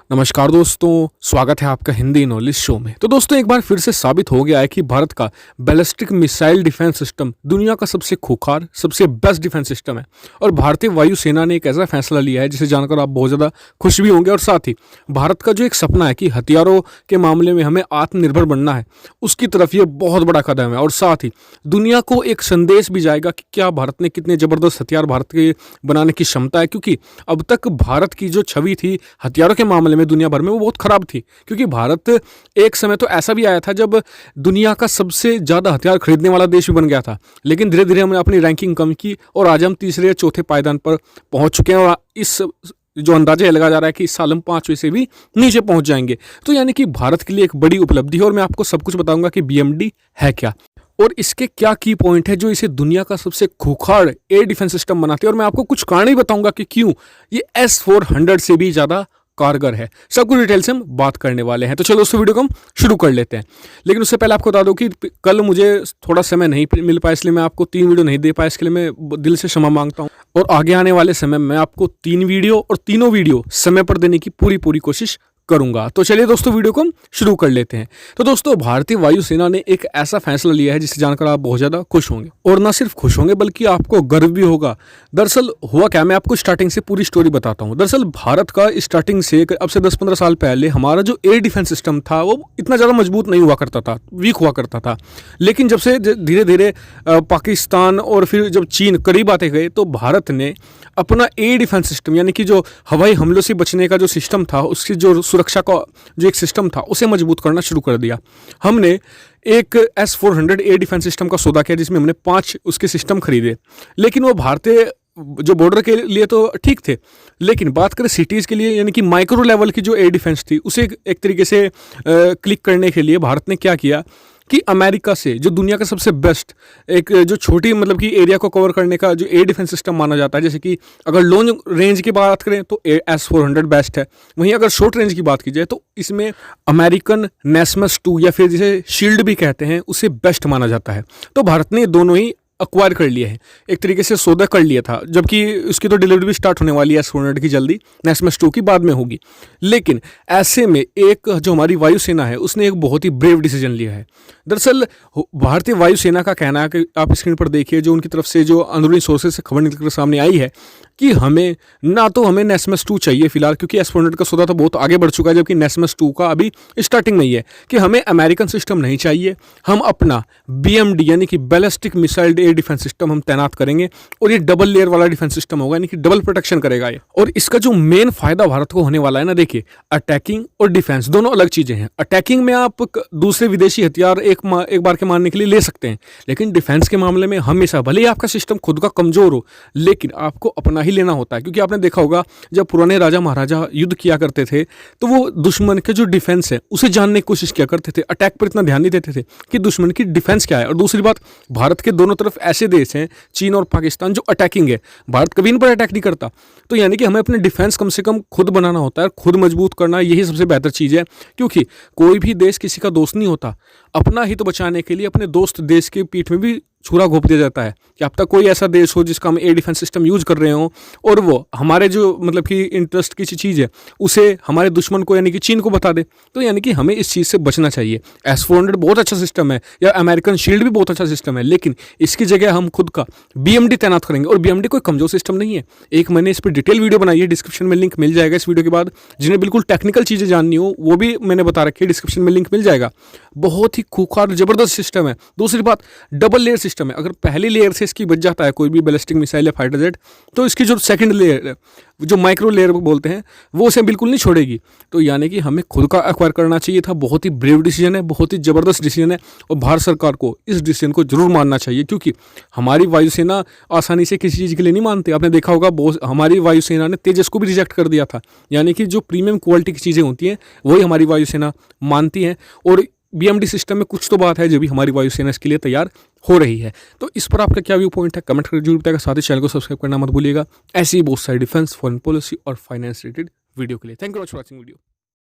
नमस्कार दोस्तों, स्वागत है आपका हिंदी नॉलेज शो में। तो दोस्तों, एक बार फिर से साबित हो गया है कि भारत का बैलिस्टिक मिसाइल डिफेंस सिस्टम दुनिया का सबसे खूंखार, सबसे बेस्ट डिफेंस सिस्टम है। और भारतीय वायुसेना ने एक ऐसा फैसला लिया है जिसे जानकर आप बहुत ज़्यादा खुश भी होंगे। और साथ ही भारत का जो एक सपना है कि हथियारों के मामले में हमें आत्मनिर्भर बनना है, उसकी तरफ ये बहुत बड़ा कदम है। और साथ ही दुनिया को एक संदेश भी जाएगा कि क्या भारत ने कितने ज़बरदस्त हथियार भारत के बनाने की क्षमता है। क्योंकि अब तक भारत की जो छवि थी हथियारों के मामले में दुनिया भर में, वो बहुत खराब थी। क्योंकि भारत एक समय तो ऐसा भी आया था जब दुनिया का सबसे ज़्यादा हथियार खरीदने वाला देश भी बन गया था। लेकिन धीरे धीरे हमने अपनी रैंकिंग कम की और आज हम तीसरे या चौथे पायदान पर पहुंच चुके हैं। और इस जो अंदाजा ये लगाया जा रहा है कि इस साल हम 5वें से भी नीचे पहुंच जाएंगे। तो यानी कि भारत के लिए एक बड़ी उपलब्धि है। और मैं आपको सब कुछ बताऊंगा कि BMD है क्या और इसके क्या की पॉइंट है जो इसे दुनिया का सबसे खूंखार एयर डिफेंस सिस्टम बनाते हैं। और मैं आपको कुछ कारण भी बताऊंगा कि क्यों ये S-400 से भी ज़्यादा कारगर है। सब कुछ डिटेल से हम बात करने वाले हैं। तो चलो दोस्तों, वीडियो को हम शुरू कर लेते हैं। लेकिन उससे पहले आपको बता दूं कि कल मुझे थोड़ा समय नहीं मिल पाया, इसलिए मैं आपको 3 वीडियो नहीं दे पाया। इसके लिए मैं दिल से क्षमा मांगता हूं। और आगे आने वाले समय में मैं आपको 3 वीडियो और तीनों वीडियो समय पर देने की पूरी कोशिश करूंगा। तो चलिए दोस्तों, वीडियो को हम शुरू कर लेते हैं। तो दोस्तों, भारतीय वायुसेना ने एक ऐसा फैसला लिया है जिसे जानकर आप बहुत ज़्यादा खुश होंगे। और ना सिर्फ खुश होंगे बल्कि आपको गर्व भी होगा। दरअसल हुआ क्या, मैं आपको स्टार्टिंग से पूरी स्टोरी बताता हूँ। दरअसल भारत का स्टार्टिंग से अब से 10-15 साल पहले हमारा जो एयर डिफेंस सिस्टम था वो इतना ज़्यादा मजबूत नहीं हुआ करता था, वीक हुआ करता था। लेकिन जब से धीरे धीरे पाकिस्तान और फिर जब चीन करीब आते गए तो भारत ने अपना एयर डिफेंस सिस्टम, यानी कि जो हवाई हमलों से बचने का जो सिस्टम था, उसकी जो सुरक्षा का जो एक सिस्टम था, उसे मजबूत करना शुरू कर दिया। हमने एक S-400 एयर डिफेंस सिस्टम का सौदा किया जिसमें हमने 5 उसके सिस्टम खरीदे। लेकिन वो भारतीय जो बॉर्डर के लिए तो ठीक थे, लेकिन बात करें सिटीज़ के लिए, यानी कि माइक्रो लेवल की जो एयर डिफेंस थी, उसे एक तरीके से क्लिक करने के लिए भारत ने क्या किया कि अमेरिका से, जो दुनिया का सबसे बेस्ट एक जो छोटी मतलब कि एरिया को कवर करने का जो एयर डिफेंस सिस्टम माना जाता है, जैसे कि अगर लॉन्ग रेंज की बात करें तो S-400 बेस्ट है। वहीं अगर शॉर्ट रेंज की बात की जाए तो इसमें अमेरिकन नेसमस 2 या फिर जिसे शील्ड भी कहते हैं, उसे बेस्ट माना जाता है। तो भारत ने दोनों ही अक्वायर कर लिए हैं, एक तरीके से सौदा कर लिया था। जबकि उसकी तो डिलीवरी भी स्टार्ट होने वाली है S-400 की जल्दी, नेसमस 2 की बाद में होगी। लेकिन ऐसे में एक जो हमारी वायुसेना है उसने एक बहुत ही ब्रेव डिसीजन लिया है। दरअसल भारतीय वायुसेना का कहना है कि आप स्क्रीन पर देखिए, जो उनकी तरफ से जो अंदरूनी सोर्सेज से खबर निकलकर सामने आई है कि हमें नेसमस 2 चाहिए फिलहाल, क्योंकि S-400 का सौदा तो बहुत आगे बढ़ चुका है, जबकि नेसमस 2 का अभी स्टार्टिंग में ही है। कि हमें अमेरिकन सिस्टम नहीं चाहिए, हम अपना BMD यानी कि ballistic missile air defence system हम तैनात करेंगे। और ये डबल लेयर वाला डिफेंस सिस्टम होगा, यानी कि डबल प्रोटेक्शन करेगा ये। और इसका जो मेन फायदा भारत को होने वाला है ना, देखिए, अटैकिंग और डिफेंस दोनों अलग चीजें हैं। अटैकिंग में आप दूसरे विदेशी हथियार एक बार के मारने के लिए ले सकते हैं, लेकिन डिफेंस के मामले में हमेशा, भले ही आपका सिस्टम खुद का कमजोर हो, लेकिन आपको अपना ही लेना होता है। क्योंकि आपने देखा होगा जब पुराने राजा महाराजा युद्ध किया करते थे तो वो दुश्मन के जो डिफेंस है उसे जानने की कोशिश किया करते थे, अटैक पर इतना ध्यान नहीं देते थे कि दुश्मन की डिफेंस क्या है। और दूसरी बात, भारत के दोनों तरफ ऐसे देश हैं, चीन और पाकिस्तान, जो अटैकिंग है। भारत कभी इन पर अटैक नहीं करता। तो यानी कि हमें अपने डिफेंस कम से कम खुद बनाना होता है, खुद मजबूत करना, यही सबसे बेहतर चीज़ है। क्योंकि कोई भी देश किसी का दोस्त नहीं होता। अपना हित बचाने के लिए अपने दोस्त देश की पीठ में भी छुरा घोंप दिया जाता है कि अब तक कोई ऐसा देश हो जिसका हम एयर डिफेंस सिस्टम यूज कर रहे हो और वो हमारे जो मतलब कि इंटरेस्ट की चीज़ है उसे हमारे दुश्मन को, यानी कि चीन को, बता दे। तो यानी कि हमें इस चीज़ से बचना चाहिए। S-400 बहुत अच्छा सिस्टम है, या अमेरिकन शील्ड भी बहुत अच्छा सिस्टम है, लेकिन इसकी जगह हम खुद का BMD तैनात करेंगे। और BMD कोई कमजोर सिस्टम नहीं है। एक मैंने इस पर डिटेल वीडियो बनाई है, डिस्क्रिप्शन में लिंक मिल जाएगा इस वीडियो के बाद। जिन्हें बिल्कुल टेक्निकल चीज़ें जाननी हो वो भी मैंने बता रखी है, डिस्क्रिप्शन में लिंक मिल जाएगा। बहुत ही खूंखार जबरदस्त सिस्टम है। दूसरी बात, डबल लेयर सिस्टम है। अगर पहली लेयर से इसकी बच जाता है कोई भी बैलिस्टिक मिसाइल या फाइटर जेट, तो इसकी जो सेकंड लेयर है, जो माइक्रो लेयर बोलते हैं, वो उसे बिल्कुल नहीं छोड़ेगी। तो यानी कि हमें खुद का एक्वायर करना चाहिए था। बहुत ही ब्रेव डिसीजन है, बहुत ही ज़बरदस्त डिसीजन है। और भारत सरकार को इस डिसीजन को जरूर मानना चाहिए, क्योंकि हमारी वायुसेना आसानी से किसी चीज़ के लिए नहीं मानती। आपने देखा होगा हमारी वायुसेना ने तेजस को भी रिजेक्ट कर दिया था। यानी कि जो प्रीमियम क्वालिटी की चीज़ें होती हैं वही हमारी वायुसेना मानती हैं। और BMD सिस्टम में कुछ तो बात है जो भी हमारी वायुसेना इसके लिए तैयार हो रही है। तो इस पर आपका क्या व्यू पॉइंट है, कमेंट करके जरूर बताएगा। साथ ही चैनल को सब्सक्राइब करना मत भूलिएगा, ऐसी ही बहुत सारी डिफेंस, फॉरेन पॉलिसी और फाइनेंस रिलेटेड वीडियो के लिए। Thank you for watching video.